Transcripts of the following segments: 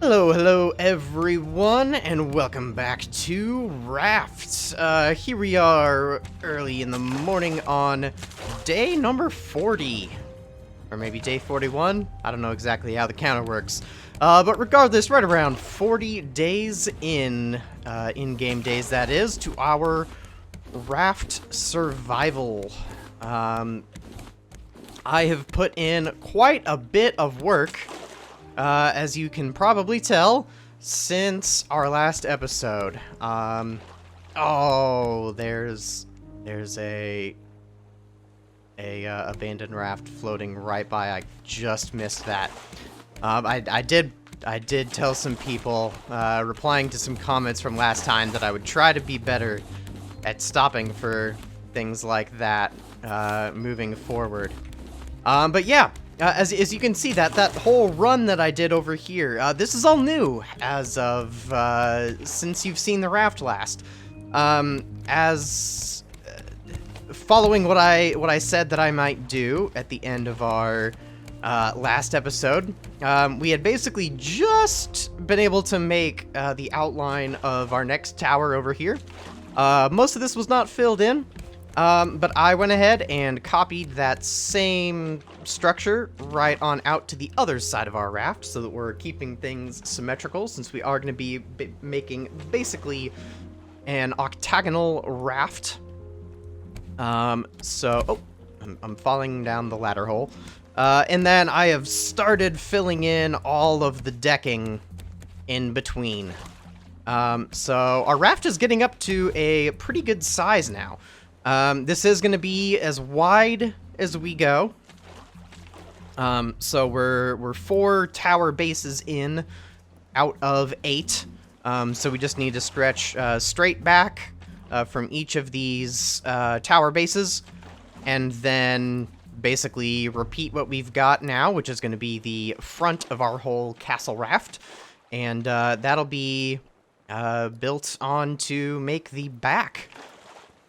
Hello everyone, and welcome back to Raft. Here we are early in the morning on day number 40. Or maybe day 41? I don't know exactly how the counter works. But regardless, right around 40 days in-game days that is, to our Raft survival. I have put in quite a bit of work, as you can probably tell, since our last episode. Oh, there's a abandoned raft floating right by. I just missed that. I did tell some people, replying to some comments from last time, that I would try to be better at stopping for things like that, moving forward. But yeah. As you can see, that whole run that I did over here, this is all new as of since you've seen the raft last. Following what I said that I might do at the end of our last episode, we had basically just been able to make the outline of our next tower over here. Most of this was not filled in. But I went ahead and copied that same structure right on out to the other side of our raft so that we're keeping things symmetrical, since we are going to be making basically an octagonal raft. I'm falling down the ladder hole. And then I have started filling in all of the decking in between. So our raft is getting up to a pretty good size now. This is going to be as wide as we go. So we're 4 tower bases in out of 8. So we just need to stretch straight back from each of these tower bases, and then basically repeat what we've got now, which is going to be the front of our whole castle raft, and that'll be built on to make the back.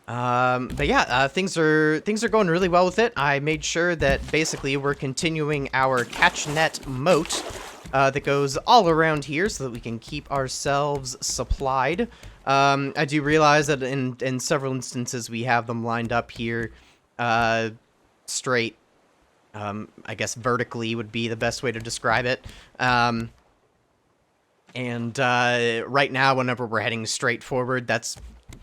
But yeah, things are going really well with it. I made sure that basically we're continuing our catch net moat that goes all around here so that we can keep ourselves supplied. I do realize that in several instances we have them lined up here straight. I guess vertically would be the best way to describe it. And right now, whenever we're heading straight forward, that's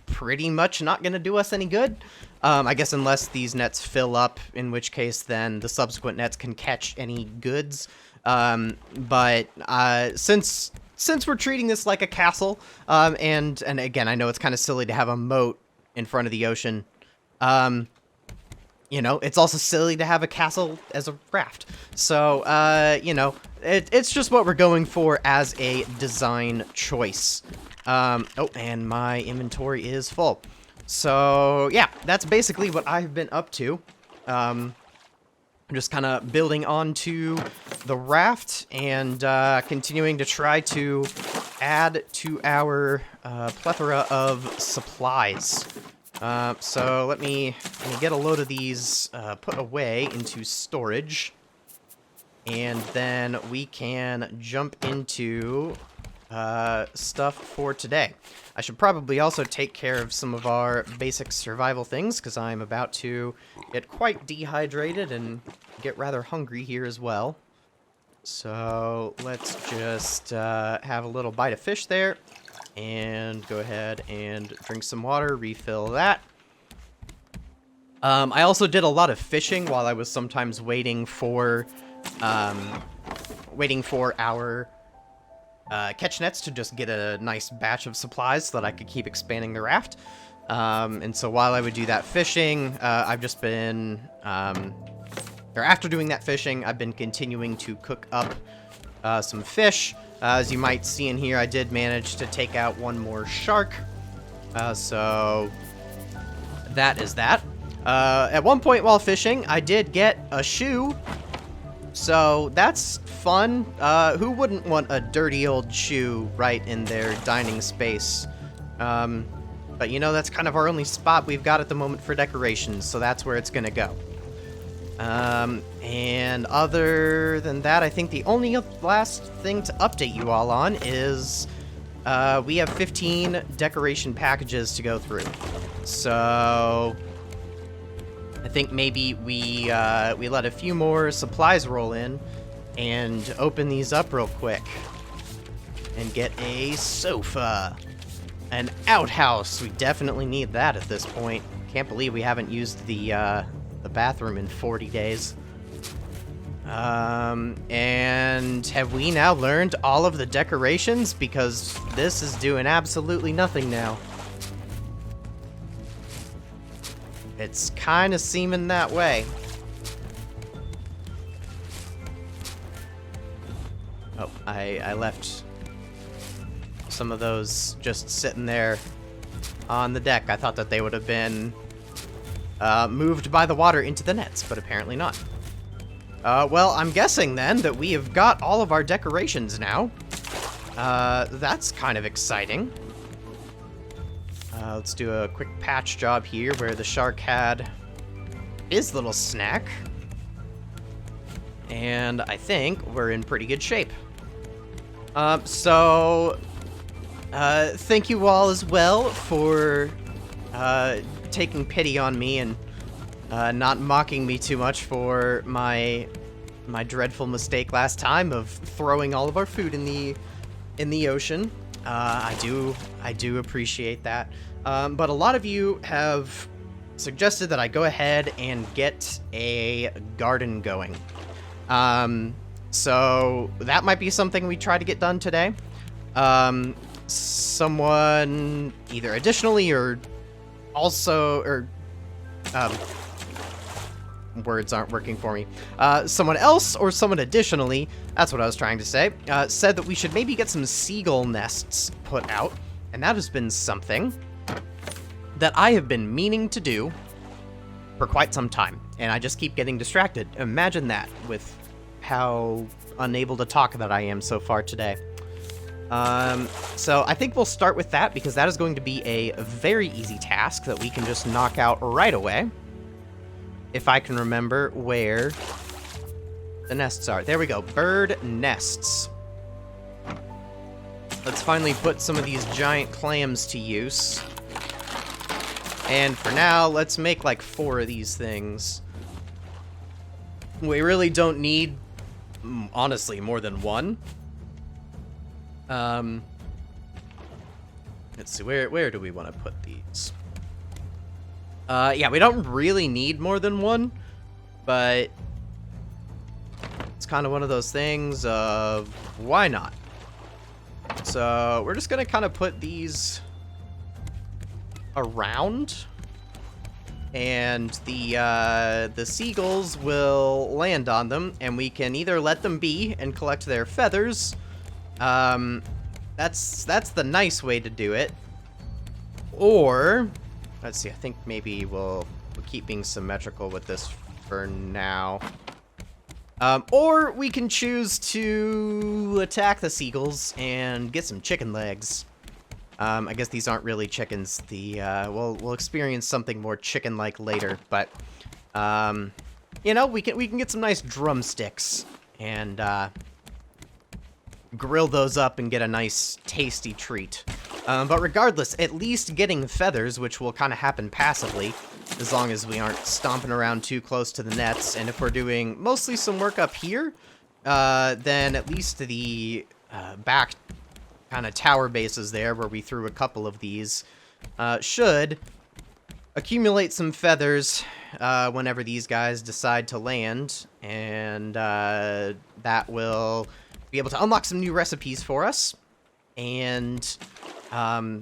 pretty much not going to do us any good. I guess unless these nets fill up, in which case then the subsequent nets can catch any goods. But since we're treating this like a castle, and again, I know it's kind of silly to have a moat in front of the ocean. You know, it's also silly to have a castle as a raft. So, you know, it's just what we're going for as a design choice. Oh, and my inventory is full. So, yeah, that's basically what I've been up to. I'm just kind of building onto the raft and continuing to try to add to our plethora of supplies. So let me get a load of these put away into storage, and then we can jump into stuff for today. I should probably also take care of some of our basic survival things, because I'm about to get quite dehydrated and get rather hungry here as well. So let's just have a little bite of fish there, and go ahead and drink some water, refill that. I also did a lot of fishing while I was sometimes waiting for our catch nets to just get a nice batch of supplies so that I could keep expanding the raft. And so while I would do that fishing, I've just been, or after doing that fishing, I've been continuing to cook up some fish. As you might see in here, I did manage to take out one more shark. So that is that. At one point while fishing, I did get a shoe. So that's fun. Who wouldn't want a dirty old shoe right in their dining space? But you know, that's kind of our only spot we've got at the moment for decorations, so that's where it's gonna go. And other than that, I think the only last thing to update you all on is we have 15 decoration packages to go through. So I think maybe we let a few more supplies roll in and open these up real quick and get a sofa, an outhouse. We definitely need that at this point. Can't believe we haven't used the bathroom in 40 days. And have we now learned all of the decorations? Because this is doing absolutely nothing now. It's kind of seeming that way. Oh, I left some of those just sitting there on the deck. I thought that they would have been moved by the water into the nets, but apparently not. Well, I'm guessing then that we have got all of our decorations now. That's kind of exciting. Let's do a quick patch job here where the shark had his little snack. And I think we're in pretty good shape. Thank you all as well for taking pity on me and not mocking me too much for my dreadful mistake last time of throwing all of our food in the ocean. I do appreciate that. But a lot of you have suggested that I go ahead and get a garden going. So that might be something we try to get done today. Someone either additionally or also, or words aren't working for me. Someone else or someone additionally, that's what I was trying to say, said that we should maybe get some seagull nests put out, and that has been something that I have been meaning to do for quite some time, and I just keep getting distracted. Imagine that, with how unable to talk that I am so far today. So I think we'll start with that, because that is going to be a very easy task that we can just knock out right away. If I can remember where the nests are. There we go. Bird nests. Let's finally put some of these giant clams to use. And for now, let's make like 4 of these things. We really don't need, honestly, more than 1. Let's see, where do we want to put these? Yeah, we don't really need more than 1, but it's kind of one of those things of why not? So we're just gonna kind of put these around, and the seagulls will land on them, and we can either let them be and collect their feathers. That's the nice way to do it. Or let's see, I think maybe we'll keep being symmetrical with this for now. Or we can choose to attack the seagulls and get some chicken legs. I guess these aren't really chickens. We'll experience something more chicken-like later, but you know, we can get some nice drumsticks and grill those up and get a nice tasty treat. But regardless, at least getting feathers, which will kind of happen passively, as long as we aren't stomping around too close to the nets. And if we're doing mostly some work up here, then at least the back kind of tower bases there, where we threw a couple of these, should accumulate some feathers whenever these guys decide to land. And that will be able to unlock some new recipes for us. And okay,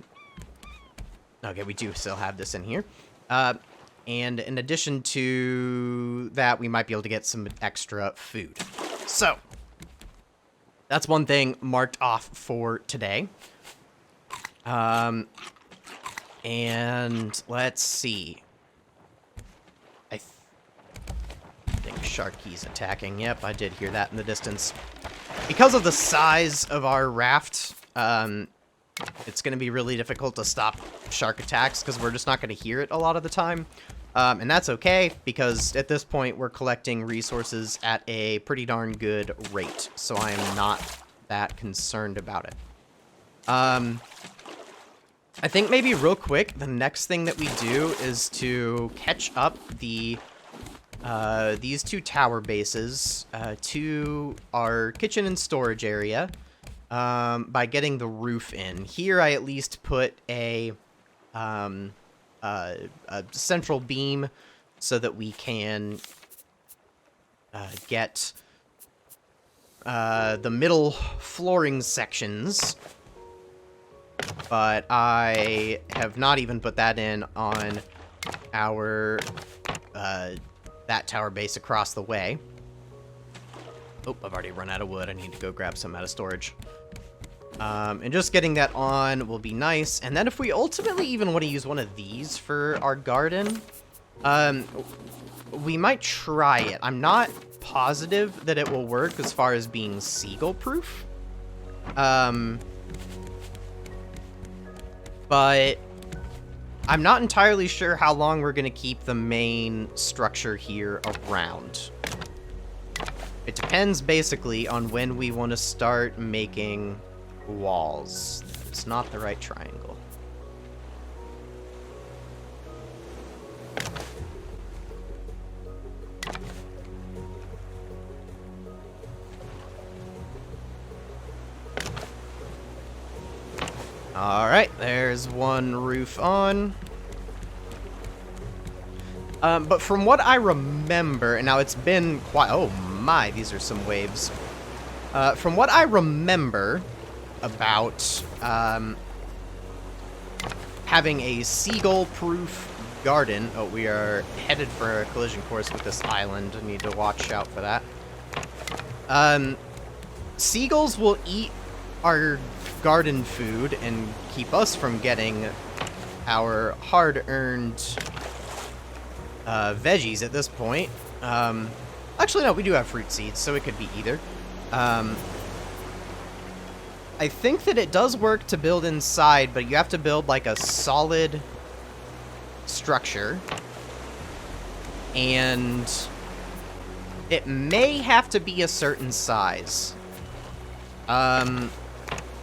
we do still have this in here. And in addition to that, we might be able to get some extra food. So that's one thing marked off for today. And let's see. I think Sharky's attacking. Yep, I did hear that in the distance. Because of the size of our raft, it's going to be really difficult to stop shark attacks, because we're just not going to hear it a lot of the time. And that's okay, because at this point we're collecting resources at a pretty darn good rate, so I am not that concerned about it. I think maybe real quick, the next thing that we do is to catch up the these two tower bases to our kitchen and storage area by getting the roof in. Here I at least put a central beam so that we can get the middle flooring sections, but I have not even put that in on our that tower base across the way. Oh, I've already run out of wood. I need to go grab some out of storage. And just getting that on will be nice. And then if we ultimately even want to use one of these for our garden, we might try it. I'm not positive that it will work as far as being seagull proof. But I'm not entirely sure how long we're going to keep the main structure here around. It depends basically on when we want to start making walls. It's not the right triangle. Alright, there's one roof on. But from what I remember, and now it's been quite... Oh my, these are some waves. From what I remember about having a seagull-proof garden... Oh, we are headed for a collision course with this island. I need to watch out for that. Seagulls will eat our garden food and keep us from getting our hard-earned veggies at this point. Actually, no, we do have fruit seeds, so it could be either. I think that it does work to build inside, but you have to build like a solid structure. And it may have to be a certain size.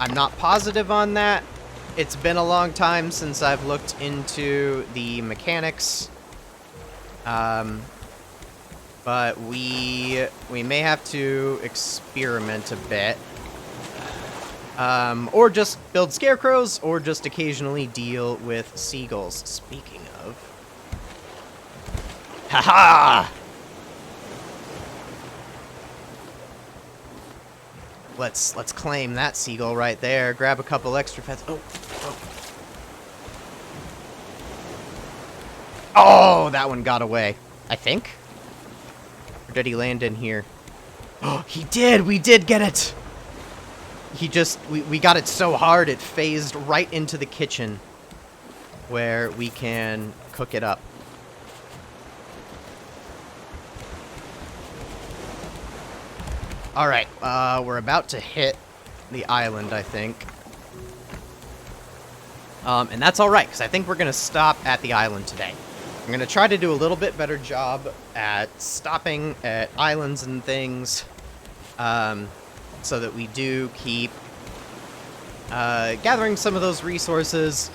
I'm not positive on that. It's been a long time since I've looked into the mechanics. But we may have to experiment a bit. Or just build scarecrows, or just occasionally deal with seagulls. Speaking of... Haha! Let's claim that seagull right there. Grab a couple extra feathers. Oh, that one got away. I think. Or did he land in here? Oh, he did. We did get it. He just we got it so hard it phased right into the kitchen, where we can cook it up. All right, we're about to hit the island, I think. And that's all right, because I think we're going to stop at the island today. I'm going to try to do a little bit better job at stopping at islands and things, so that we do keep gathering some of those resources,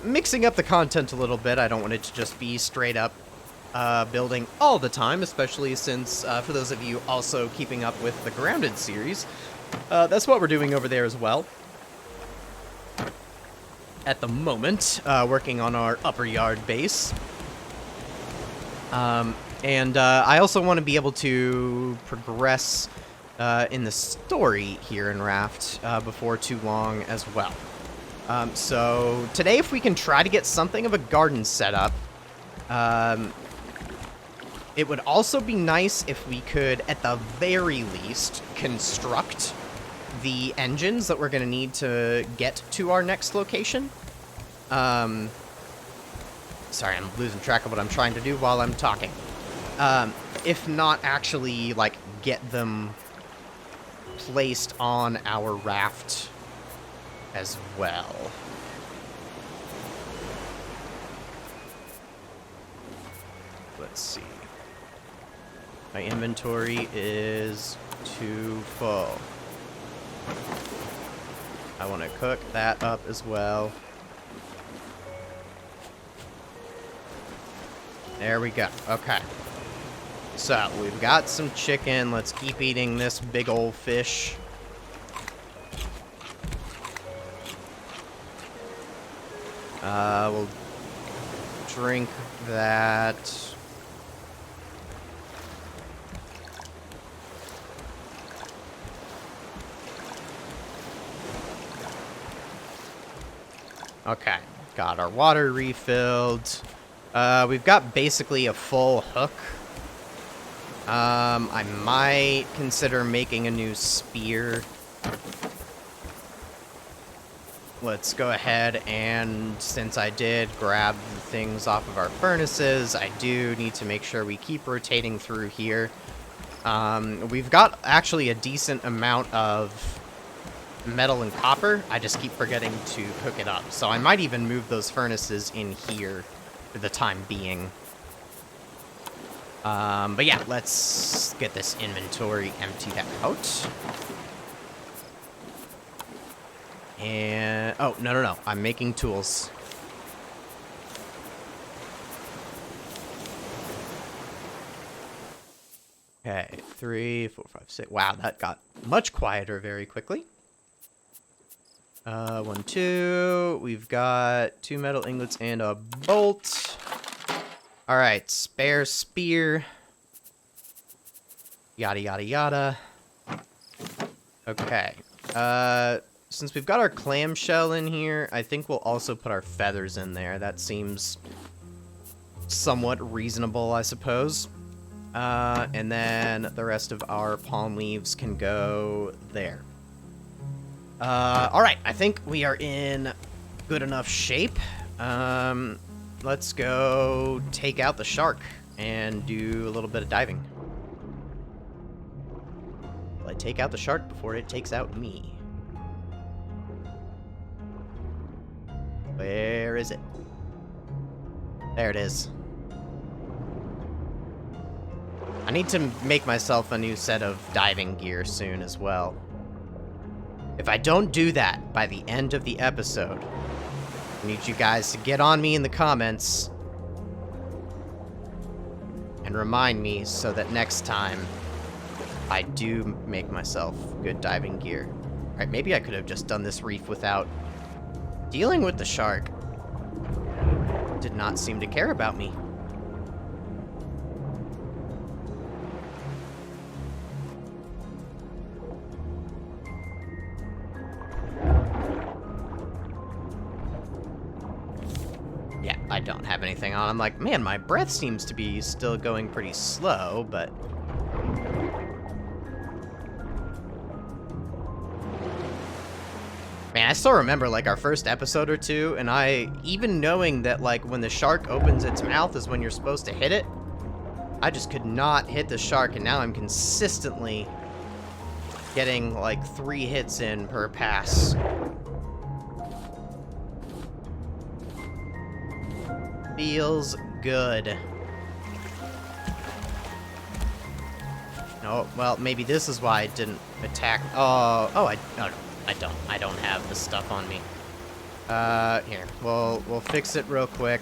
mixing up the content a little bit. I don't want it to just be straight up building all the time, especially since, for those of you also keeping up with the Grounded series, that's what we're doing over there as well. At the moment, working on our upper yard base. And I also want to be able to progress in the story here in Raft before too long as well. So today, if we can try to get something of a garden set up, it would also be nice if we could, at the very least, construct the engines that we're going to need to get to our next location. Sorry, I'm losing track of what I'm trying to do while I'm talking. If not actually, like, get them placed on our raft as well. let's see. My inventory is too full. I want to cook that up as well. There we go. Okay. So, we've got some chicken. Let's keep eating this big old fish. We'll drink that. Okay, got our water refilled. We've got basically a full hook. I might consider making a new spear. Let's go ahead and, since I did grab the things off of our furnaces, I do need to make sure we keep rotating through here. We've got actually a decent amount of metal and copper. I just keep forgetting to cook it up. So I might even move those furnaces in here for the time being. But yeah, let's get this inventory emptied out. And, oh, no. I'm making tools. Okay, 3, 4, 5, 6. Wow, that got much quieter very quickly. 1, 2. We've got 2 metal ingots and a bolt. All right, spare spear. Yada, yada, yada. Okay. Since we've got our clamshell in here, I think we'll also put our feathers in there. That seems somewhat reasonable, I suppose. And then the rest of our palm leaves can go there. All right, I think we are in good enough shape. Let's go take out the shark and do a little bit of diving. Will I take out the shark before it takes out me? Where is it? There it is. I need to make myself a new set of diving gear soon as well. If I don't do that by the end of the episode, I need you guys to get on me in the comments and remind me so that next time I do make myself good diving gear. Alright, maybe I could have just done this reef without dealing with the shark. Did not seem to care about me. Yeah, I don't have anything on. I'm like, man, my breath seems to be still going pretty slow, but... Man, I still remember, like, our first episode or two, and even knowing that, like, when the shark opens its mouth is when you're supposed to hit it, I just could not hit the shark, and now I'm consistently getting, like, 3 hits in per pass. Feels good. Oh, well, maybe this is why I didn't attack. I don't have this stuff on me. Here, we'll fix it real quick.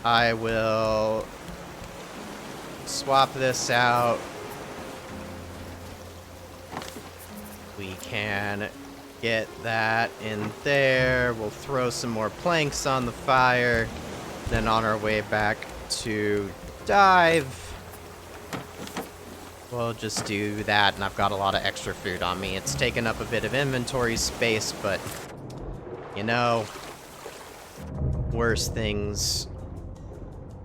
I will swap this out. We can get that in there. We'll throw some more planks on the fire. Then on our way back to dive, we'll just do that, and I've got a lot of extra food on me. It's taken up a bit of inventory space, but, you know, worse things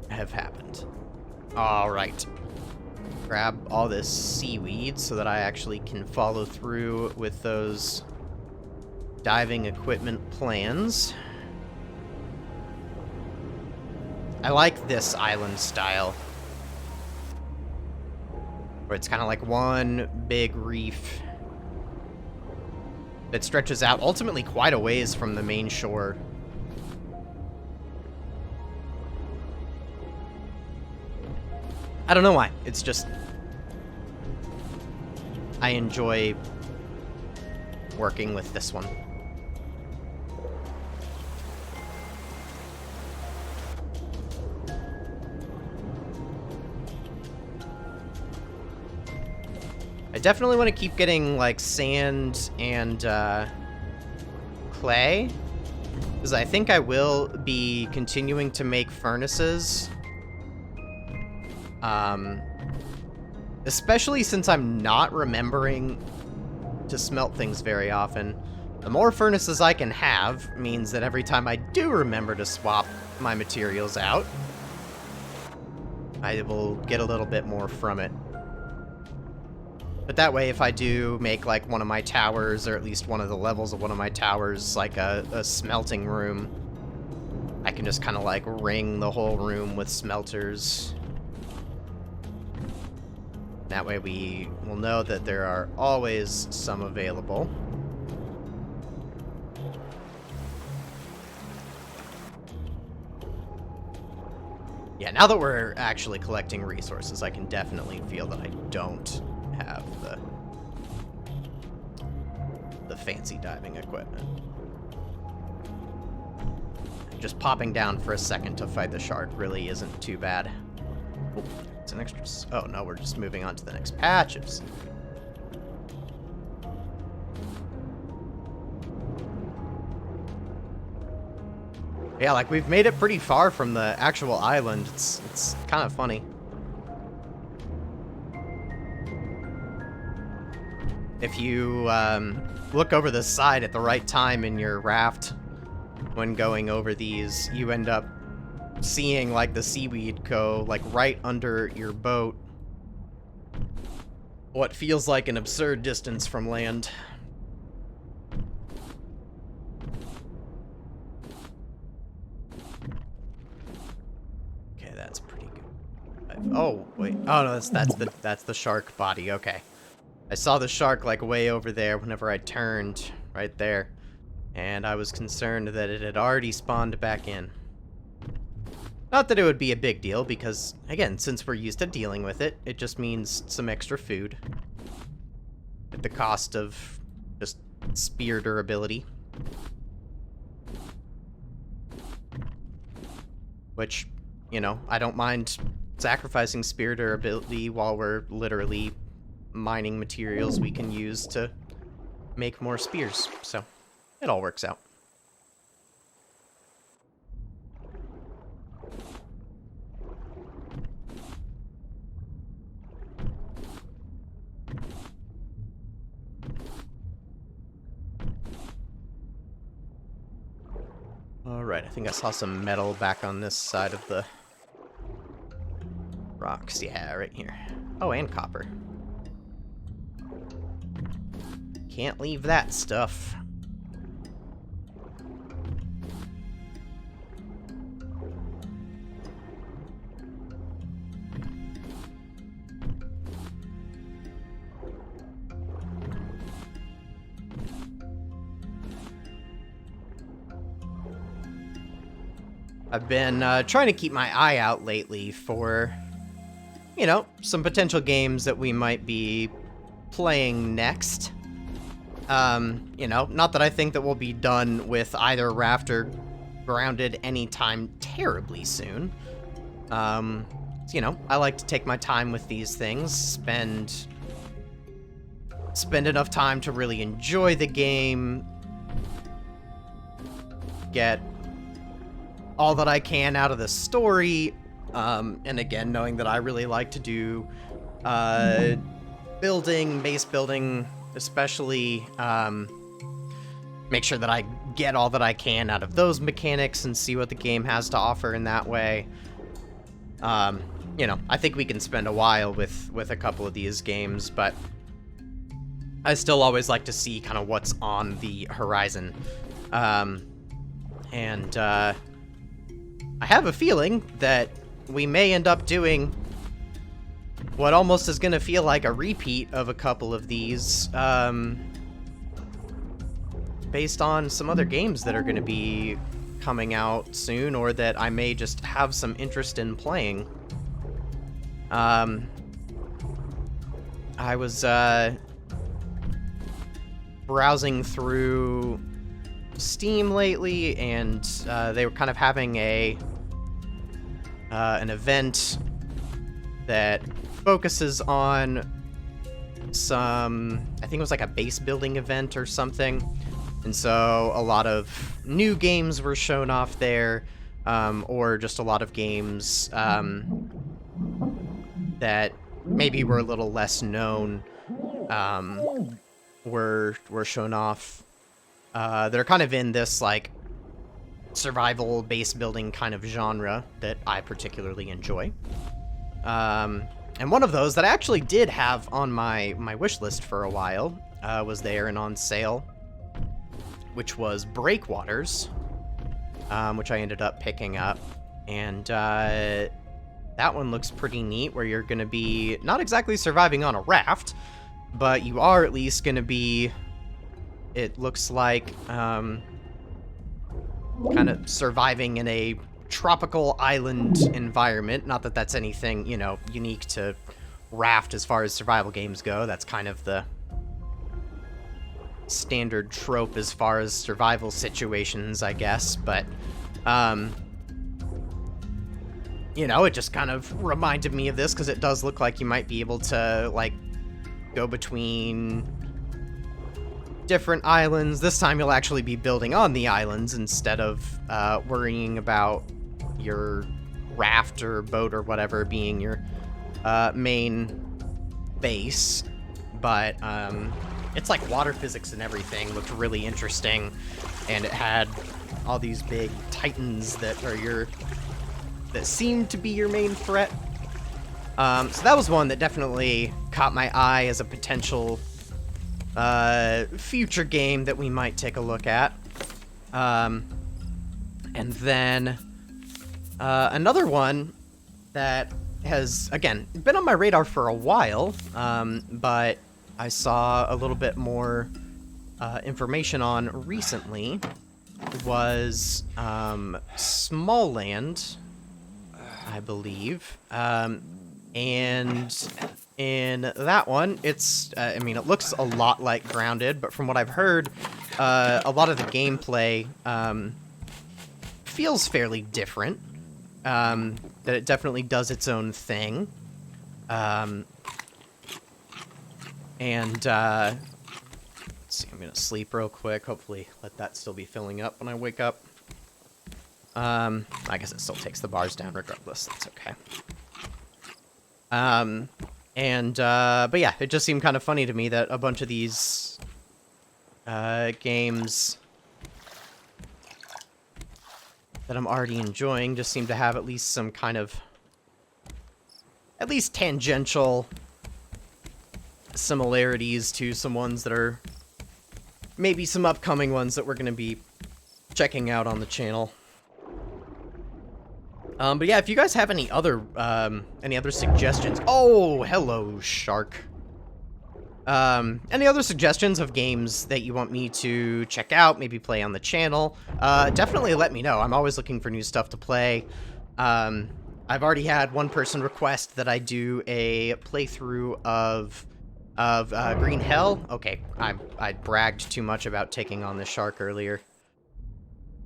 have happened. Alright. Grab all this seaweed so that I actually can follow through with those diving equipment plans. I like this island style, where it's kind of like one big reef that stretches out ultimately quite a ways from the main shore. I don't know why. It's just... I enjoy working with this one. I definitely want to keep getting, like, sand and, clay. Because I think I will be continuing to make furnaces. Especially since I'm not remembering to smelt things very often. The more furnaces I can have means that every time I do remember to swap my materials out, I will get a little bit more from it. But that way, if I do make, like, one of my towers, or at least one of the levels of one of my towers, like a smelting room, I can just kind of, like, ring the whole room with smelters. That way we will know that there are always some available. Yeah, now that we're actually collecting resources, I can definitely feel that I don't have the fancy diving equipment. Just popping down for a second to fight the shark really isn't too bad. Oh, it's an extra... Oh, no, we're just moving on to the next patches. Yeah, like, we've made it pretty far from the actual island. It's kind of funny. If you look over the side at the right time in your raft when going over these, you end up seeing, like, the seaweed go, like, right under your boat. What feels like an absurd distance from land. Okay, that's pretty good. Oh, wait. Oh, no, that's the shark body. Okay. I saw the shark, like, way over there whenever I turned, right there. And I was concerned that it had already spawned back in. Not that it would be a big deal, because, again, since we're used to dealing with it, it just means some extra food. At the cost of just spear durability. Which, you know, I don't mind sacrificing spear durability while we're literally mining materials we can use to make more spears. So, it all works out. Alright, I think I saw some metal back on this side of the rocks. Yeah, right here. Oh, and copper. Can't leave that stuff. I've been trying to keep my eye out lately for, you know, some potential games that we might be playing next. You know, not that I think that we'll be done with either Raft or Grounded anytime terribly soon. You know, I like to take my time with these things, spend enough time to really enjoy the game, get all that I can out of the story, and again, knowing that I really like to do base building, especially make sure that I get all that I can out of those mechanics and see what the game has to offer in that way. You know, I think we can spend a while with a couple of these games, but I still always like to see kind of what's on the horizon. I have a feeling that we may end up doing what almost is going to feel like a repeat of a couple of these, based on some other games that are going to be coming out soon, or that I may just have some interest in playing. I was browsing through Steam lately, and they were kind of having an event that focuses on some, I think it was like a base building event or something, and so a lot of new games were shown off there, or just a lot of games that maybe were a little less known were shown off, that are kind of in this like survival base building kind of genre that I particularly enjoy. And one of those that I actually did have on my wish list for a while was there and on sale, which was Breakwaters, which I ended up picking up. And that one looks pretty neat, where you're going to be not exactly surviving on a raft, but you are at least going to be, it looks like, kind of surviving in a tropical island environment. Not that that's anything, you know, unique to Raft as far as survival games go. That's kind of the standard trope as far as survival situations, I guess. But, you know, it just kind of reminded me of this, because it does look like you might be able to, like, go between different islands. This time you'll actually be building on the islands instead of worrying about your raft or boat or whatever being your main base. But it's like water physics and everything looked really interesting, and it had all these big titans that seemed to be your main threat. So that was one that definitely caught my eye as a potential future game that we might take a look at. And then another one that has, again, been on my radar for a while, but I saw a little bit more information on recently, was Small Land, I believe. And in that one, it's, I mean, it looks a lot like Grounded, but from what I've heard, a lot of the gameplay feels fairly different. That it definitely does its own thing. And, let's see, I'm gonna sleep real quick, hopefully let that still be filling up when I wake up. I guess it still takes the bars down regardless, that's okay. But yeah, it just seemed kind of funny to me that a bunch of these games that I'm already enjoying just seem to have at least some kind of, at least tangential similarities to some ones that are maybe some upcoming ones that we're going to be checking out on the channel. But yeah, if you guys have any other suggestions... Oh, hello, shark. Any other suggestions of games that you want me to check out, maybe play on the channel, definitely let me know. I'm always looking for new stuff to play. I've already had one person request that I do a playthrough of Green Hell. Okay, I bragged too much about taking on this shark earlier.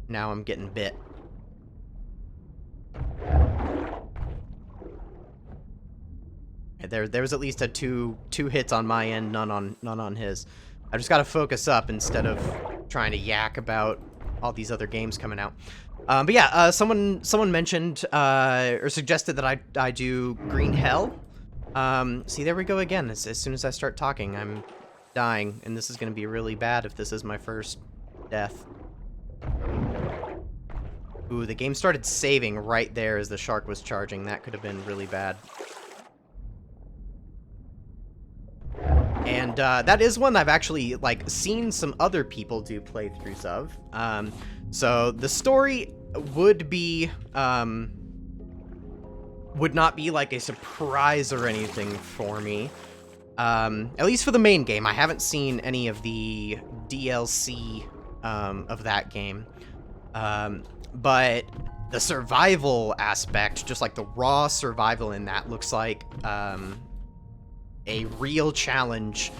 Now I'm getting bit. There was at least a two hits on my end, none on his. I just got to focus up instead of trying to yak about all these other games coming out. But yeah, someone mentioned or suggested that I do Green Hell. See, there we go again. As soon as I start talking, I'm dying, and this is going to be really bad if this is my first death. Ooh, the game started saving right there as the shark was charging. That could have been really bad. And that is one I've actually, like, seen some other people do playthroughs of. So the story would be, would not be like a surprise or anything for me. At least for the main game. I haven't seen any of the DLC of that game. But the survival aspect, just like the raw survival in that, looks like a real challenge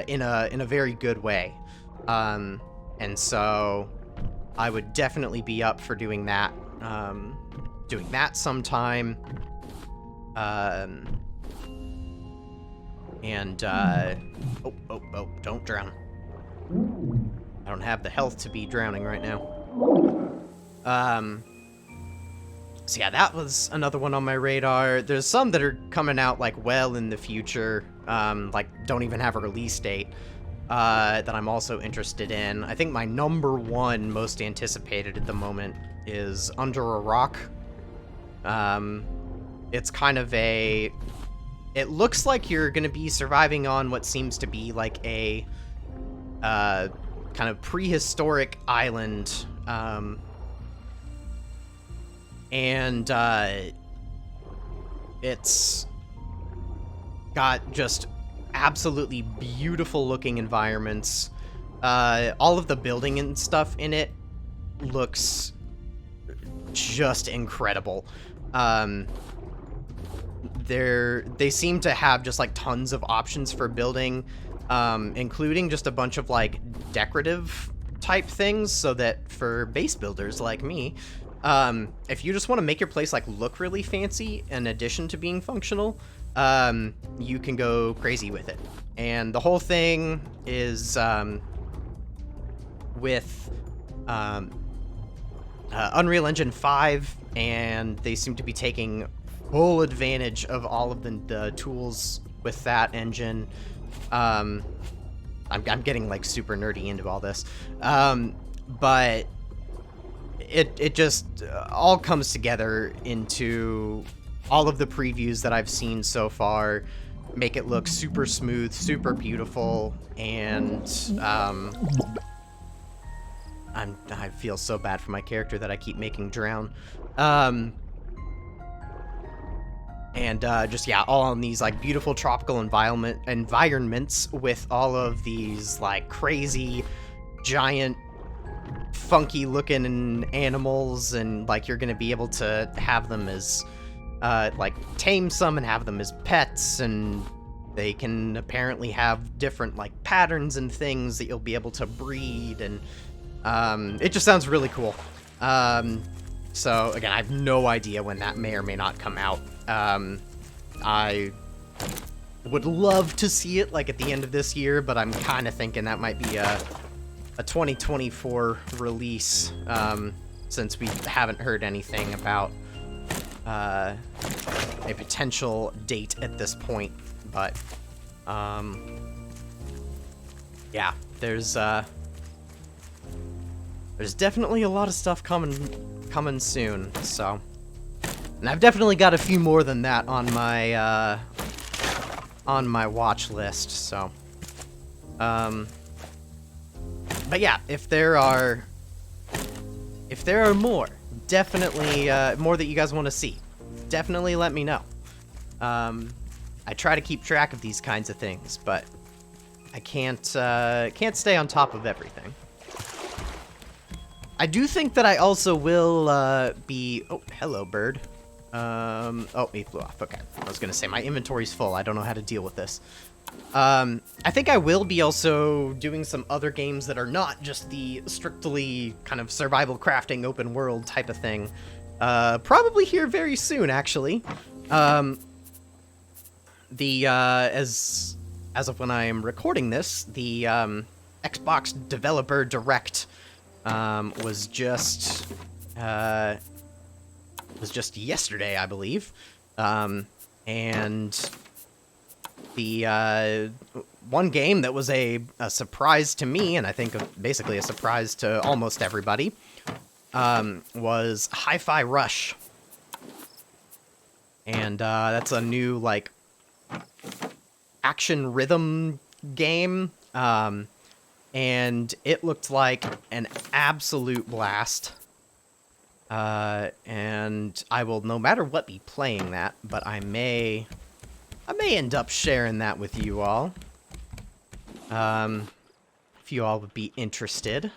in a very good way. And so I would definitely be up for doing that. Doing that sometime. Oh, don't drown. I don't have the health to be drowning right now. So yeah, that was another one on my radar. There's some that are coming out, like, well in the future, like, don't even have a release date, that I'm also interested in. I think my number one most anticipated at the moment is Under a Rock. It's kind of a... It looks like you're gonna be surviving on what seems to be, like, a, kind of prehistoric island, and it's got just absolutely beautiful looking environments. All of the building and stuff in it looks just incredible. They seem to have just like tons of options for building, including just a bunch of like decorative type things, so that for base builders like me, if you just want to make your place like look really fancy in addition to being functional, you can go crazy with it. And the whole thing is with Unreal Engine 5, and they seem to be taking full advantage of all of the tools with that engine. I'm getting like super nerdy into all this, but it just all comes together into all of the previews that I've seen so far. Make it look super smooth, super beautiful, and I feel so bad for my character that I keep making drown. Just, yeah, all in these, like, beautiful tropical environments with all of these, like, crazy, giant, funky-looking animals, and, like, you're gonna be able to have them as, like, tame some and have them as pets, and they can apparently have different, like, patterns and things that you'll be able to breed, and, it just sounds really cool. So, again, I have no idea when that may or may not come out. I would love to see it, like, at the end of this year, but I'm kind of thinking that might be a 2024 release, since we haven't heard anything about a potential date at this point. But, yeah, there's definitely a lot of stuff coming soon, so... And I've definitely got a few more than that on my watch list, so... But yeah, if there are more, definitely, more that you guys want to see, definitely let me know. I try to keep track of these kinds of things, but I can't stay on top of everything. I do think that I also will, be... Oh, hello, bird. Oh, he flew off. Okay. I was gonna say, my inventory's full. I don't know how to deal with this. I think I will be also doing some other games that are not just the strictly kind of survival crafting open world type of thing. Probably here very soon, actually. As of when I am recording this, the, Xbox Developer Direct, was just yesterday, I believe. And the one game that was a surprise to me, and I think basically a surprise to almost everybody, was Hi-Fi Rush. And that's a new, like, action rhythm game. And it looked like an absolute blast. And I will, no matter what, be playing that, but I may end up sharing that with you all. If you all would be interested.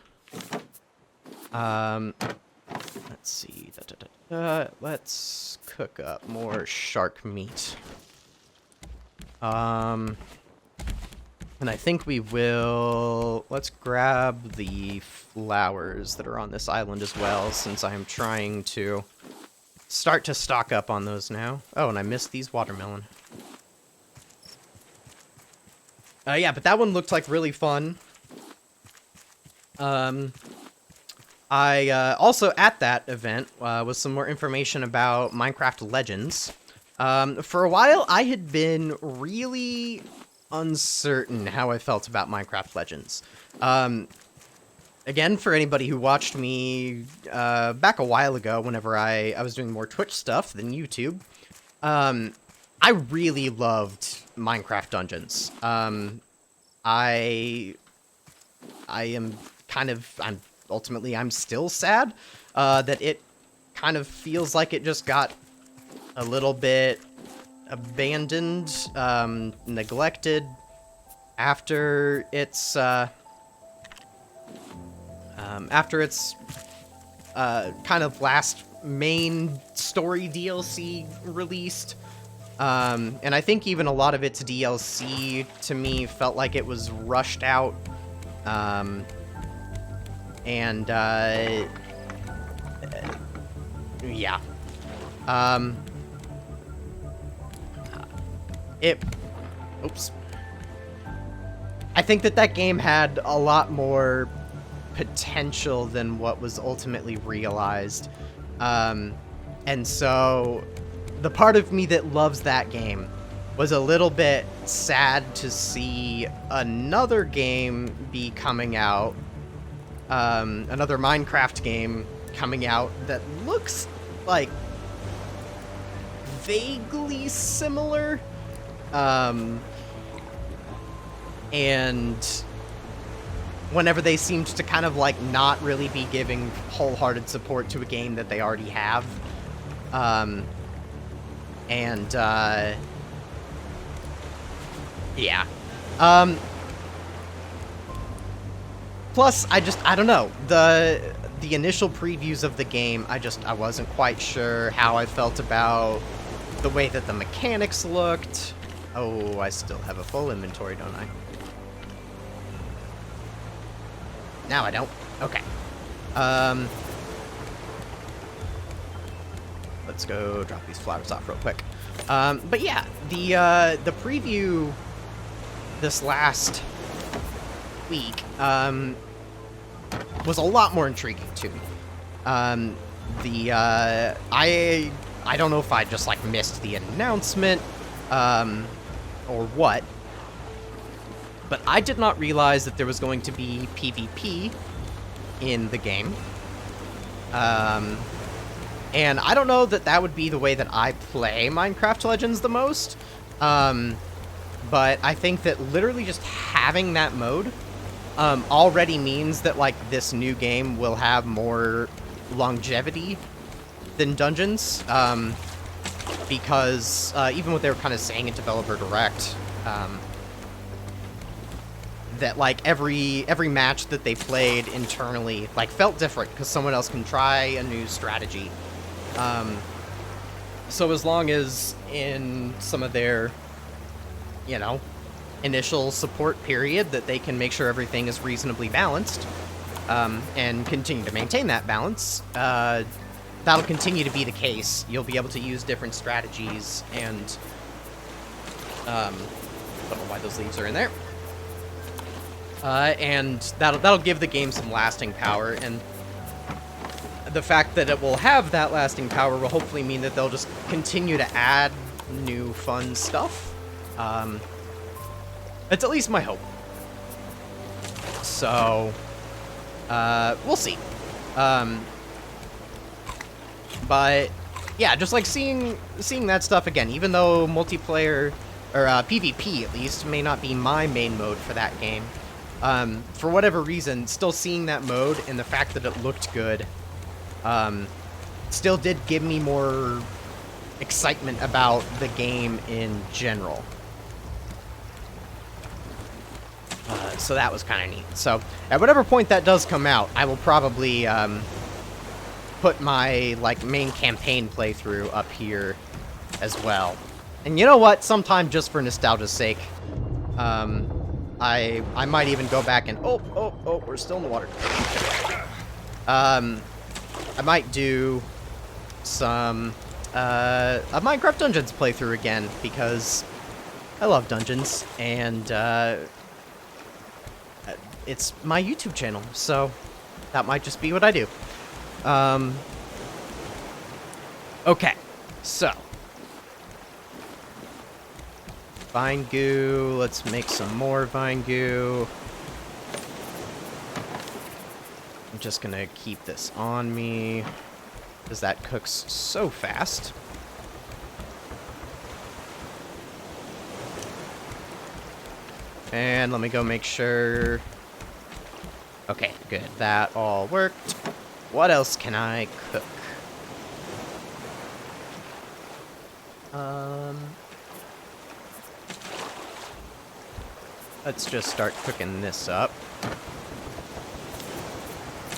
Let's let's see. Let's cook up more shark meat. And I think we will... Let's grab the flowers that are on this island as well, since I am trying to start to stock up on those now. Oh, and I missed these watermelon. Yeah, but that one looked like really fun. I also, at that event, was some more information about Minecraft Legends. For a while, I had been really uncertain how I felt about Minecraft Legends. Again, for anybody who watched me back a while ago, whenever I was doing more Twitch stuff than YouTube, I really loved Minecraft Dungeons. I am kind of... Ultimately, I'm still sad that it kind of feels like it just got a little bit abandoned, neglected after its kind of last main story DLC released. And I think even a lot of its DLC to me felt like it was rushed out. Yeah. Oops. I think that game had a lot more potential than what was ultimately realized. And so the part of me that loves that game was a little bit sad to see another game be coming out. Another Minecraft game coming out that looks like vaguely similar. And whenever they seemed to kind of like not really be giving wholehearted support to a game that they already have. Yeah. Plus, I don't know, the initial previews of the game, I wasn't quite sure how I felt about the way that the mechanics looked. Oh, I still have a full inventory, don't I? Now I don't. Okay. Let's go drop these flowers off real quick. But yeah, the preview this last week, was a lot more intriguing to me. I don't know if I just like missed the announcement, or what, but I did not realize that there was going to be PvP in the game. And I don't know that would be the way that I play Minecraft Legends the most, but I think that literally just having that mode already means that, like, this new game will have more longevity than Dungeons, because even what they were kind of saying in Developer Direct, that, like, every match that they played internally, like, felt different, because someone else can try a new strategy. So as long as in some of their, you know, initial support period that they can make sure everything is reasonably balanced, and continue to maintain that balance, that'll continue to be the case. You'll be able to use different strategies, and don't know why those leaves are in there. And that'll give the game some lasting power, and the fact that it will have that lasting power will hopefully mean that they'll just continue to add new fun stuff. It's at least my hope. So, we'll see. But yeah, just like seeing that stuff again, even though multiplayer, or PvP at least, may not be my main mode for that game. For whatever reason, still seeing that mode and the fact that it looked good, still did give me more excitement about the game in general. So that was kind of neat. So, at whatever point that does come out, I will probably put my, like, main campaign playthrough up here as well. And you know what? Sometime just for nostalgia's sake, I might even go back and... Oh, we're still in the water. I might do some, a Minecraft Dungeons playthrough again, because I love dungeons, and, it's my YouTube channel, so that might just be what I do. Okay, so. Vine goo, let's make some more vine goo. I'm just gonna keep this on me, because that cooks so fast. And let me go make sure... Okay, good. That all worked. What else can I cook? Let's just start cooking this up.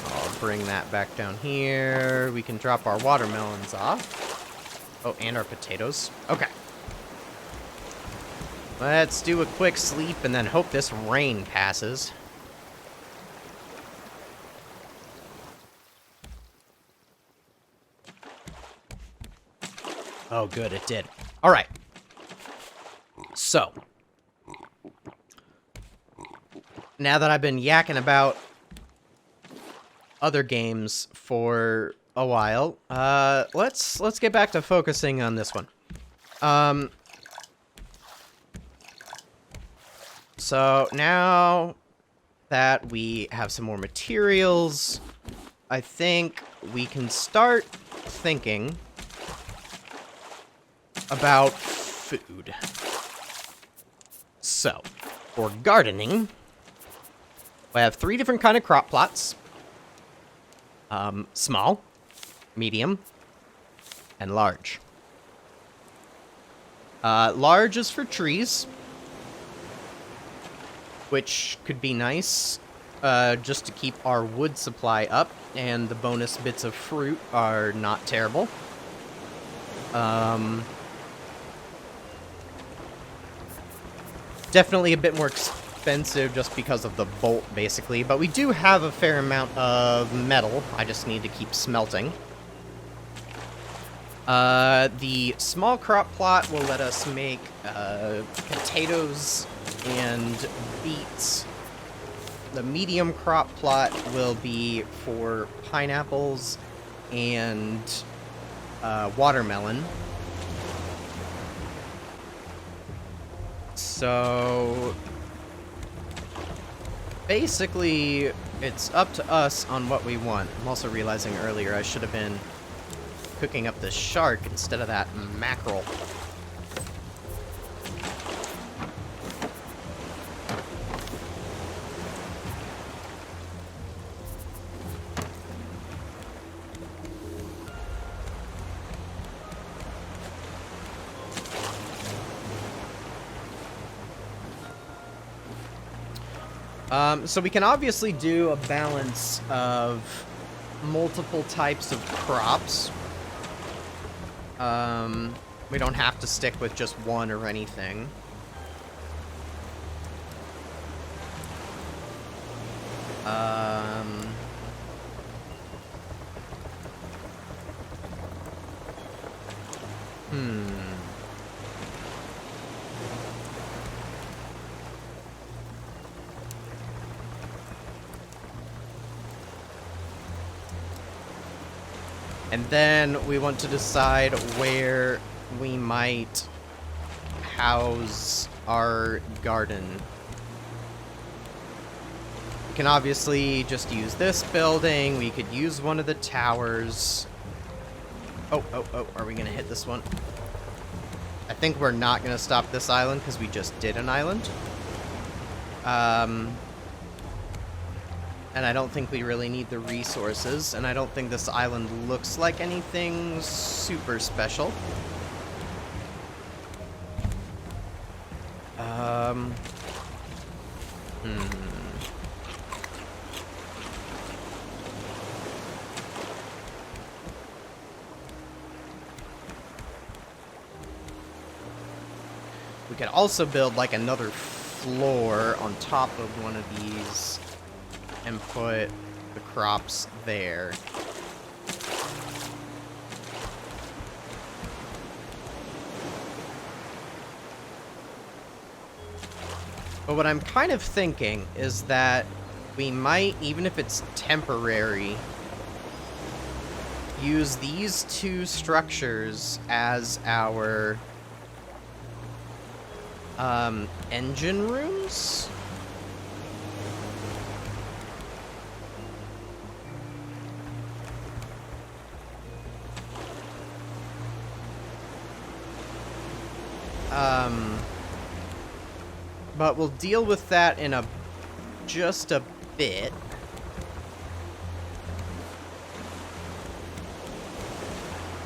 I'll bring that back down here. We can drop our watermelons off. Oh, and our potatoes. Okay. Let's do a quick sleep and then hope this rain passes. Oh, good, it did. All right. So, now that I've been yakking about other games for a while, let's get back to focusing on this one. So now that we have some more materials, I think we can start thinking about food. So, for gardening, we have 3 different kind of crop plots. Small, medium, and large. Large is for trees, which could be nice, just to keep our wood supply up, and the bonus bits of fruit are not terrible. Definitely a bit more expensive just because of the bolt, basically, but we do have a fair amount of metal. I just need to keep smelting. The small crop plot will let us make potatoes and beets. The medium crop plot will be for pineapples and watermelon. So basically, it's up to us on what we want. I'm also realizing earlier I should have been cooking up the shark instead of that mackerel. So we can obviously do a balance of multiple types of crops. We don't have to stick with just one or anything. And then we want to decide where we might house our garden. We can obviously just use this building. We could use one of the towers. Oh, are we gonna hit this one? I think we're not gonna stop this island because we just did an island. And I don't think we really need the resources, and I don't think this island looks like anything super special. could also build like another floor on top of one of these and put the crops there. But what I'm kind of thinking is that we might, even if it's temporary, use these two structures as our engine rooms. But we'll deal with that in just a bit.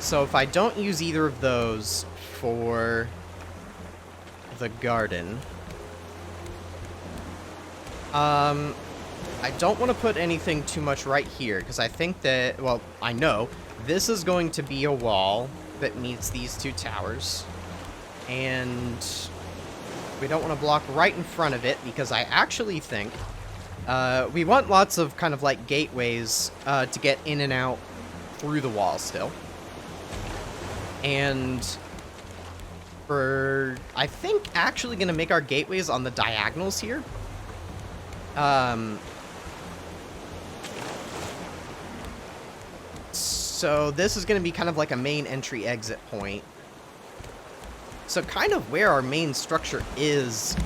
So if I don't use either of those for the garden, I don't want to put anything too much right here, because I think that, well, I know this is going to be a wall that meets these two towers, and we don't want to block right in front of it, because I actually think we want lots of kind of like gateways to get in and out through the wall still. And I think actually going to make our gateways on the diagonals here. So this is going to be kind of like a main entry exit point. So kind of where our main structure is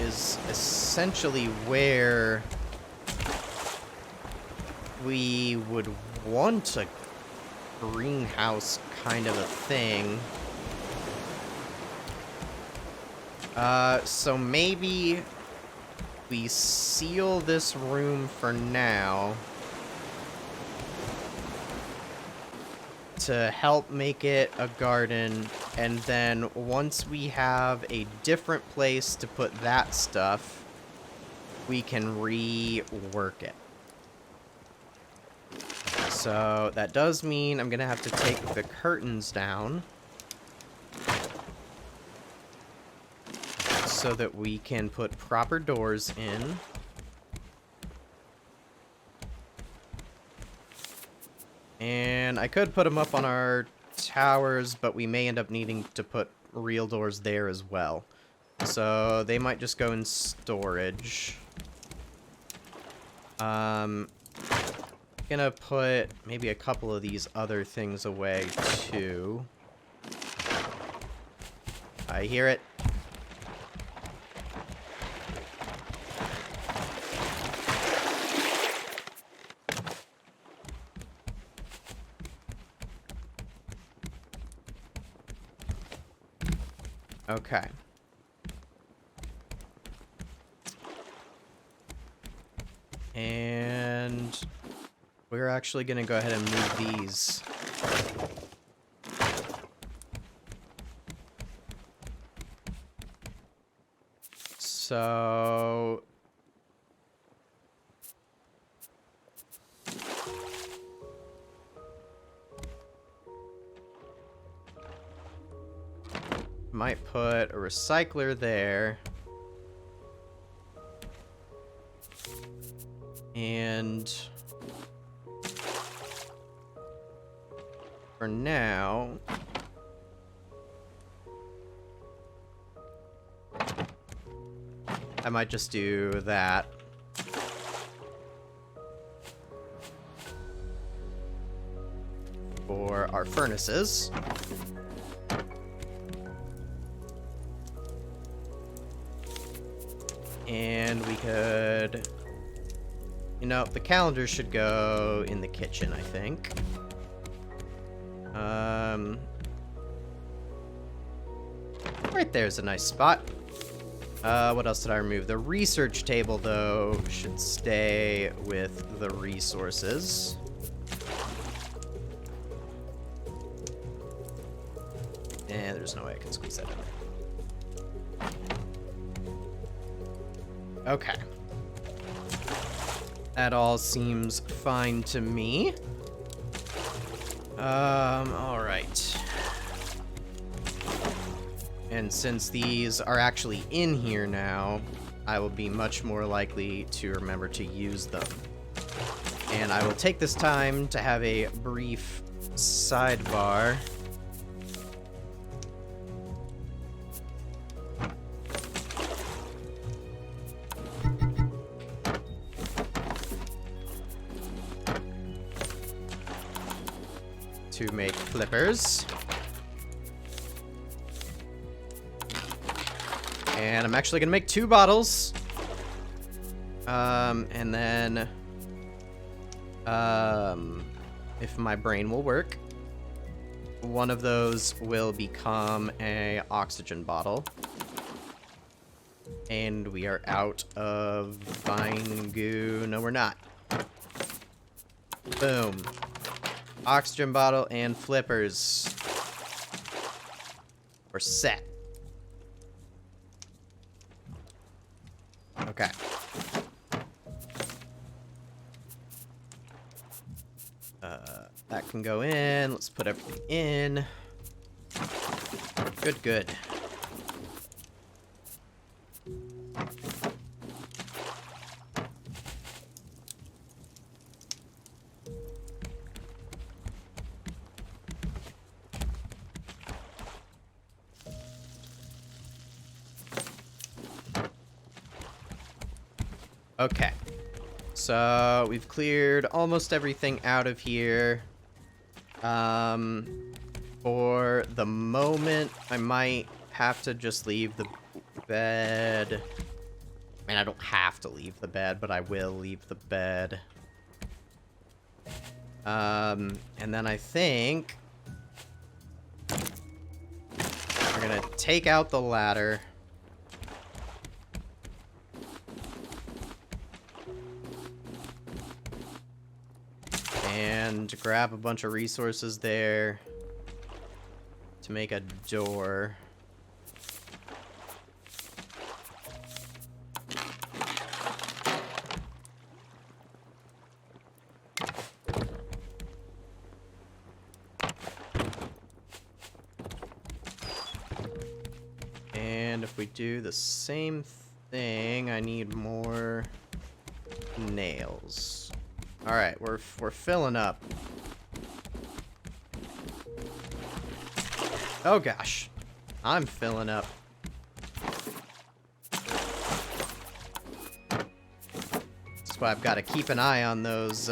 essentially where we would want a greenhouse kind of a thing. So maybe we seal this room for now to help make it a garden, and then once we have a different place to put that stuff, we can rework it. So that does mean I'm gonna have to take the curtains down so that we can put proper doors in. And I could put them up on our towers, but we may end up needing to put real doors there as well. So they might just go in storage. Gonna put maybe a couple of these other things away too. I hear it. Okay. And we're actually going to go ahead and move these. So might put a recycler there. And for now, I might just do that. For our furnaces. And we could, you know, the calendar should go in the kitchen, I think. Right there's a nice spot. What else did I remove? The research table, though, should stay with the resources. And there's no way I can squeeze that in. Okay. That all seems fine to me. Alright. And since these are actually in here now, I will be much more likely to remember to use them. And I will take this time to have a brief sidebar. To make flippers. And I'm actually gonna make 2 bottles. And then, if my brain will work, one of those will become a oxygen bottle. And we are out of vine goo. No, we're not. Boom. Oxygen bottle and flippers. We're set. Okay. That can go in. Let's put everything in. Good, good. Okay. So we've cleared almost everything out of here. For the moment, I might have to just leave the bed. I mean, I don't have to leave the bed, but I will leave the bed. And then I think we're gonna take out the ladder. And grab a bunch of resources there to make a door. And if we do the same thing, I need more nails. All right, we're filling up. Oh gosh, I'm filling up. That's why I've got to keep an eye on those.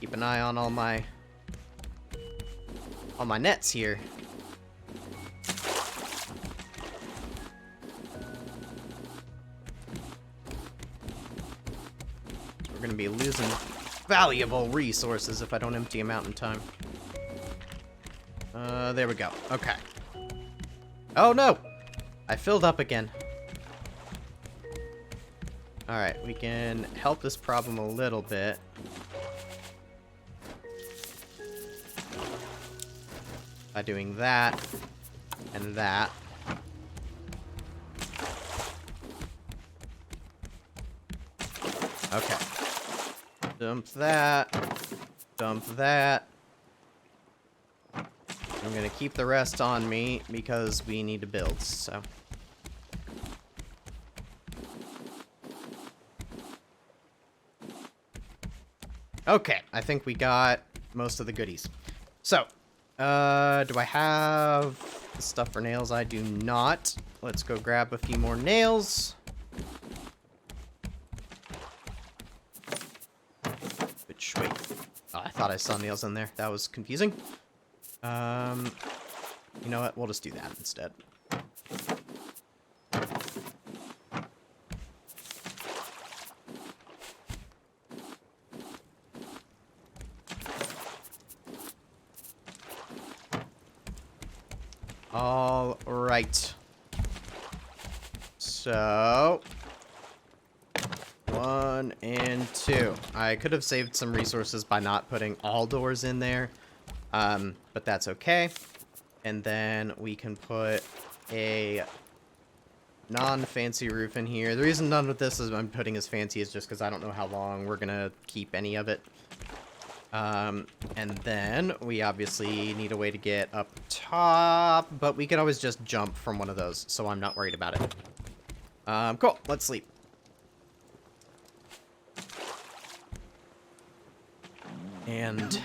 Keep an eye on all my nets here. We're gonna be losing valuable resources if I don't empty them out in time. There we go. Okay. Oh no! I filled up again. Alright, we can help this problem a little bit. By doing that and that. Okay. Dump that. Dump that. I'm gonna keep the rest on me because we need to build, so. Okay, I think we got most of the goodies. So, do I have the stuff for nails? I do not. Let's go grab a few more nails. Wait. Oh, I thought I saw nails in there. That was confusing. You know what? We'll just do that instead. All right. So, 1 and 2. I could have saved some resources by not putting all doors in there, but that's okay. And then we can put a non-fancy roof in here. The reason none of this is I'm putting as fancy is just because I don't know how long we're gonna keep any of it. And then we obviously need a way to get up top, but we can always just jump from one of those, so I'm not worried about it. Cool. Let's sleep. And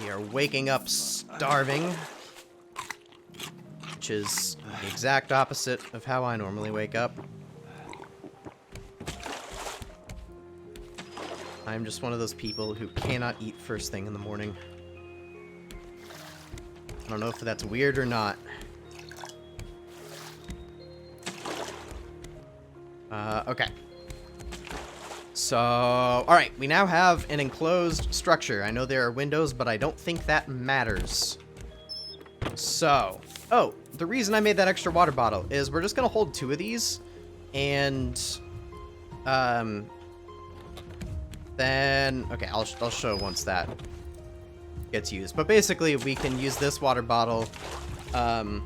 we are waking up starving, which is the exact opposite of how I normally wake up. I'm just one of those people who cannot eat first thing in the morning. I don't know if that's weird or not. Okay. So, alright, we now have an enclosed structure. I know there are windows, but I don't think that matters. So, oh, the reason I made that extra water bottle is we're just gonna hold 2 of these, and, then, okay, I'll show once that gets used. But basically, we can use this water bottle, to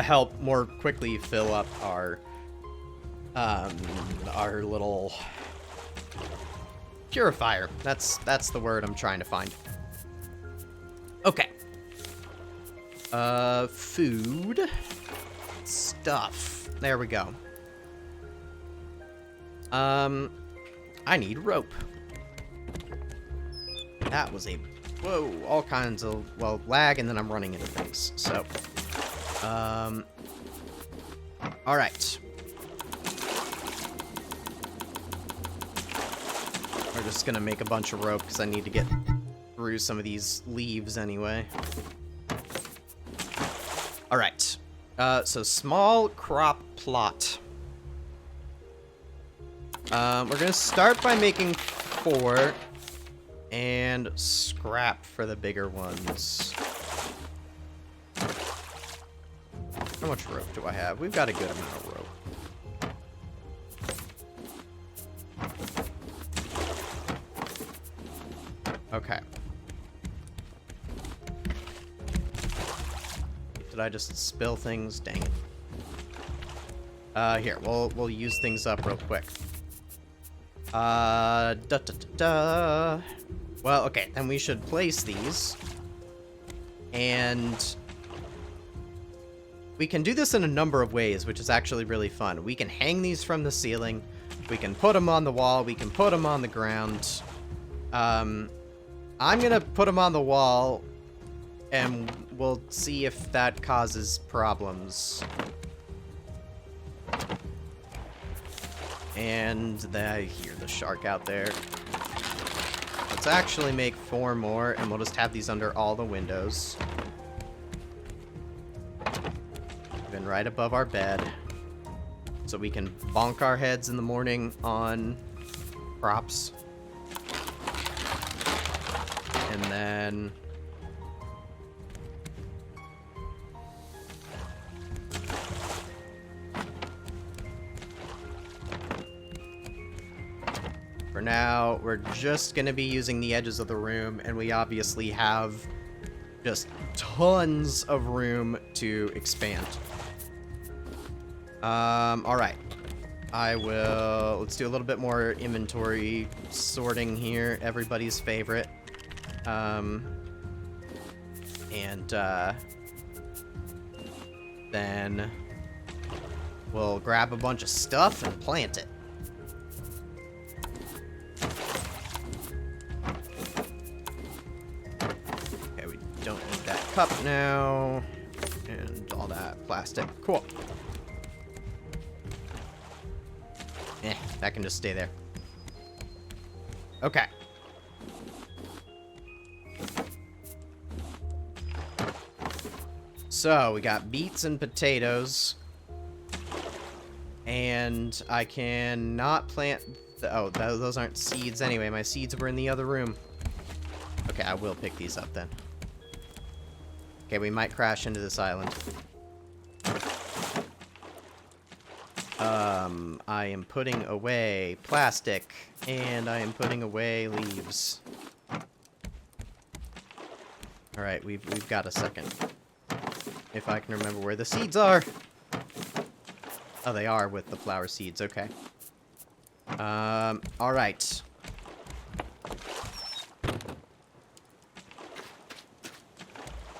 help more quickly fill up our little purifier. That's the word I'm trying to find. Okay. Food. Stuff. There we go. I need rope. That was a... Whoa, all kinds of, well, lag, and then I'm running into things. So, alright. We're just gonna make a bunch of rope, because I need to get through some of these leaves anyway. Alright. So small crop plot. We're gonna start by making 4 and scrap for the bigger ones. How much rope do I have? We've got a good amount of rope. Okay. Did I just spill things? Dang it. Here, we'll use things up real quick. Well, okay, then we should place these. And we can do this in a number of ways, which is actually really fun. We can hang these from the ceiling. We can put them on the wall. We can put them on the ground. I'm gonna put them on the wall, and we'll see if that causes problems. And I hear the shark out there. Let's actually make 4 more, and we'll just have these under all the windows. Even right above our bed. So we can bonk our heads in the morning on props. And then... for now, we're just going to be using the edges of the room, and we obviously have just tons of room to expand. Alright. Let's do a little bit more inventory sorting here, everybody's favorite. Then we'll grab a bunch of stuff and plant it. Okay, we don't need that cup now. And all that plastic. Cool. That can just stay there. Okay. So, we got beets and potatoes. And I cannot plant... oh, those aren't seeds anyway. My seeds were in the other room. Okay, I will pick these up then. Okay, we might crash into this island. I am putting away plastic, and I am putting away leaves. Alright, we've got a second. If I can remember where the seeds are. Oh, they are with the flower seeds, okay. Alright.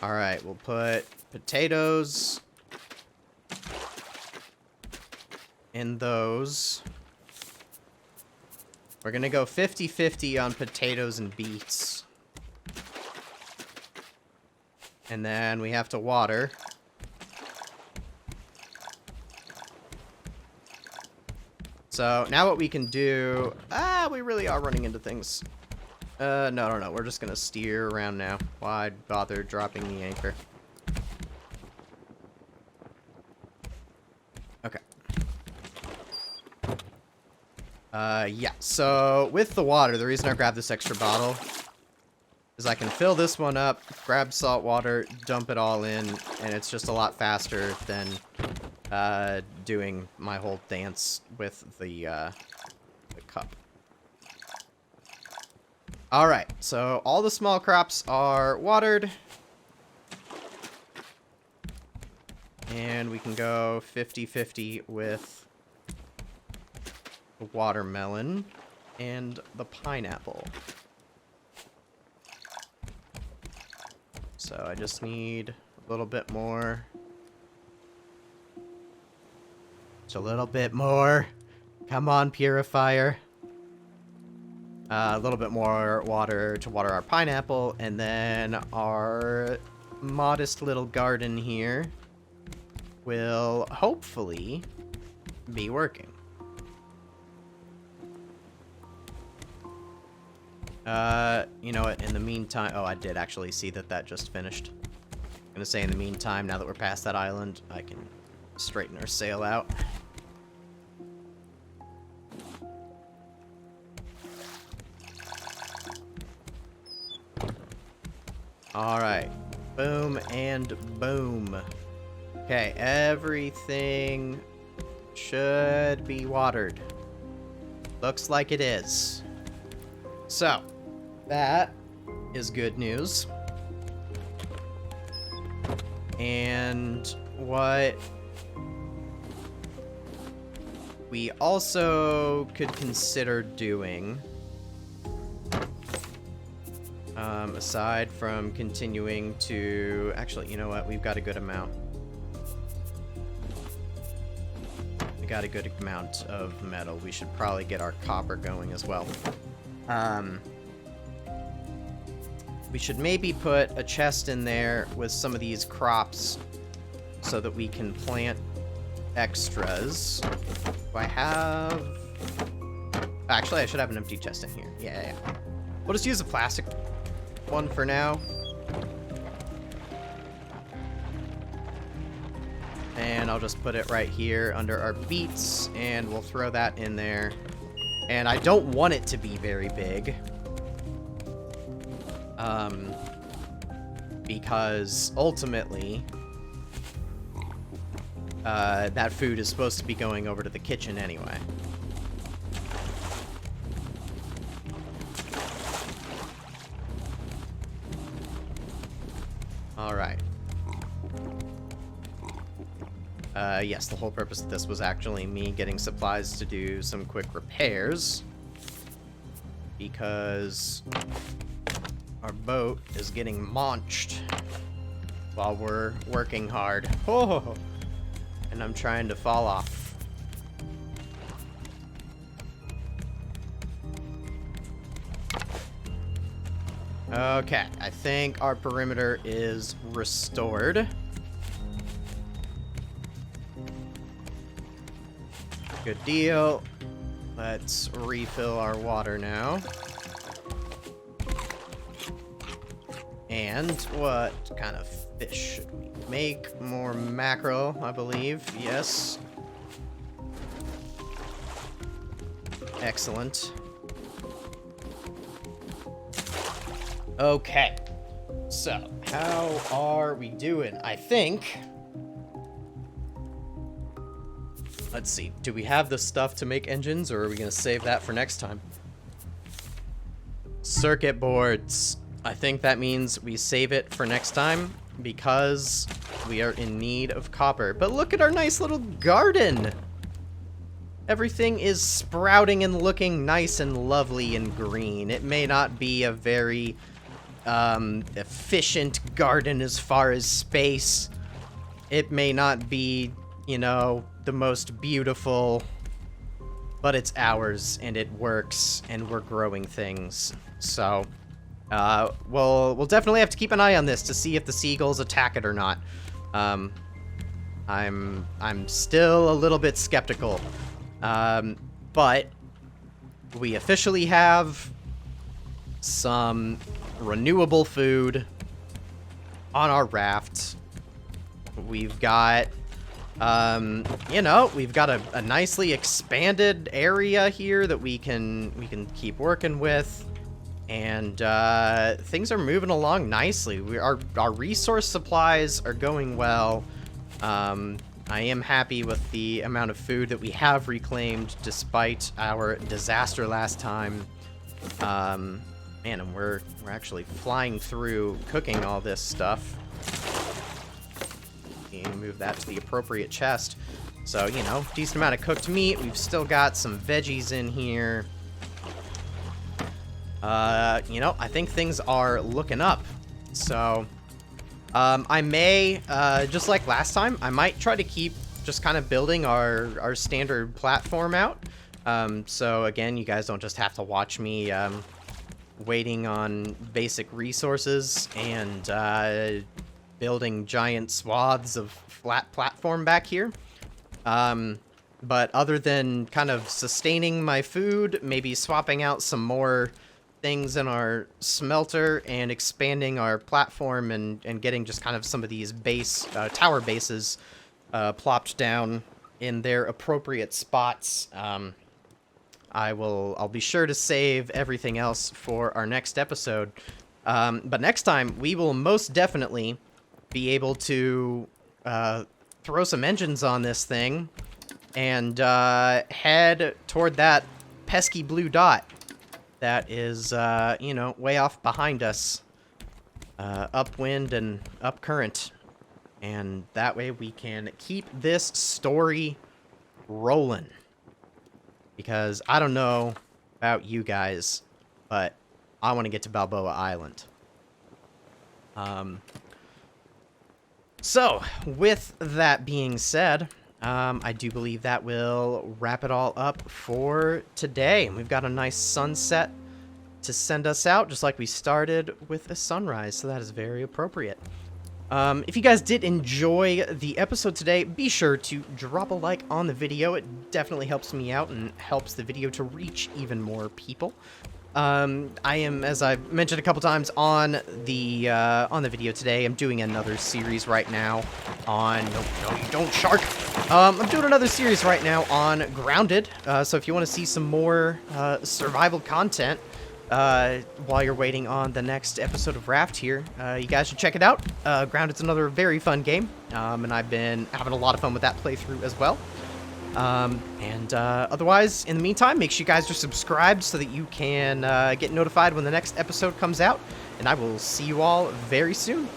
Alright, we'll put potatoes in those. We're gonna go 50-50 on potatoes and beets. And then we have to water. So, now what we can do... we really are running into things. No. We're just gonna steer around now. Why bother dropping the anchor? Okay. Yeah. So, with the water, the reason I grabbed this extra bottle is I can fill this one up, grab salt water, dump it all in, and it's just a lot faster than doing my whole dance with the cup. Alright, so all the small crops are watered. And we can go 50-50 with the watermelon and the pineapple. So I just need a little bit more. Just a little bit more. Come on, purifier. A little bit more water to water our pineapple, and then our modest little garden here will hopefully be working. You know what, in the meantime... Oh, I did actually see that that just finished. I'm gonna say in the meantime, now that we're past that island, I can straighten our sail out. Alright. Boom and boom. Okay, everything should be watered. Looks like it is. So, that is good news. And what we also could consider doing, aside from continuing to... Actually, you know what? We've got a good amount. We got a good amount of metal. We should probably get our copper going as well. We should maybe put a chest in there with some of these crops so that we can plant extras. Do I have... Actually, I should have an empty chest in here. Yeah. We'll just use a plastic one for now. And I'll just put it right here under our beets, and we'll throw that in there. And I don't want it to be very big. Because ultimately, that food is supposed to be going over to the kitchen anyway. Alright. Yes, the whole purpose of this was actually me getting supplies to do some quick repairs. Because our boat is getting launched while we're working hard. Oh, and I'm trying to fall off. Okay, I think our perimeter is restored. Good deal. Let's refill our water now. And what kind of fish should we make? More mackerel, I believe. Yes. Excellent. Okay. So, how are we doing? I think... Let's see. Do we have the stuff to make engines, or are we going to save that for next time? Circuit boards. I think that means we save it for next time because we are in need of copper. But look at our nice little garden. Everything is sprouting and looking nice and lovely and green. It may not be a very efficient garden as far as space. It may not be, you know, the most beautiful, but it's ours, and it works, and we're growing things. So, we'll definitely have to keep an eye on this to see if the seagulls attack it or not. I'm still a little bit skeptical. But we officially have some renewable food on our raft. We've got, you know, we've got a nicely expanded area here that we can keep working with. And things are moving along nicely. Our resource supplies are going well. I am happy with the amount of food that we have reclaimed despite our disaster last time. Man, and we're actually flying through cooking all this stuff. And move that to the appropriate chest. So, you know, decent amount of cooked meat. We've still got some veggies in here. You know, I think things are looking up. So, I may, just like last time, I might try to keep just kind of building our standard platform out. So again, you guys don't just have to watch me, waiting on basic resources and, building giant swaths of flat platform back here. But other than kind of sustaining my food, maybe swapping out some more things in our smelter and expanding our platform and getting just kind of some of these tower bases plopped down in their appropriate spots. I'll be sure to save everything else for our next episode. But next time we will most definitely be able to throw some engines on this thing and head toward that pesky blue dot that is, you know, way off behind us, upwind and up current. And that way we can keep this story rolling. Because I don't know about you guys, but I want to get to Balboa Island. So, with that being said, I do believe that will wrap it all up for today. We've got a nice sunset to send us out, just like we started with a sunrise, so that is very appropriate. If you guys did enjoy the episode today, be sure to drop a like on the video. It definitely helps me out and helps the video to reach even more people. I am, as I've mentioned a couple times on the video today, I'm doing another series right now on... No, you don't, shark! I'm doing another series right now on Grounded, so if you want to see some more survival content while you're waiting on the next episode of Raft here, you guys should check it out. Grounded's another very fun game, and I've been having a lot of fun with that playthrough as well. Otherwise, in the meantime, make sure you guys are subscribed so that you can get notified when the next episode comes out, and I will see you all very soon.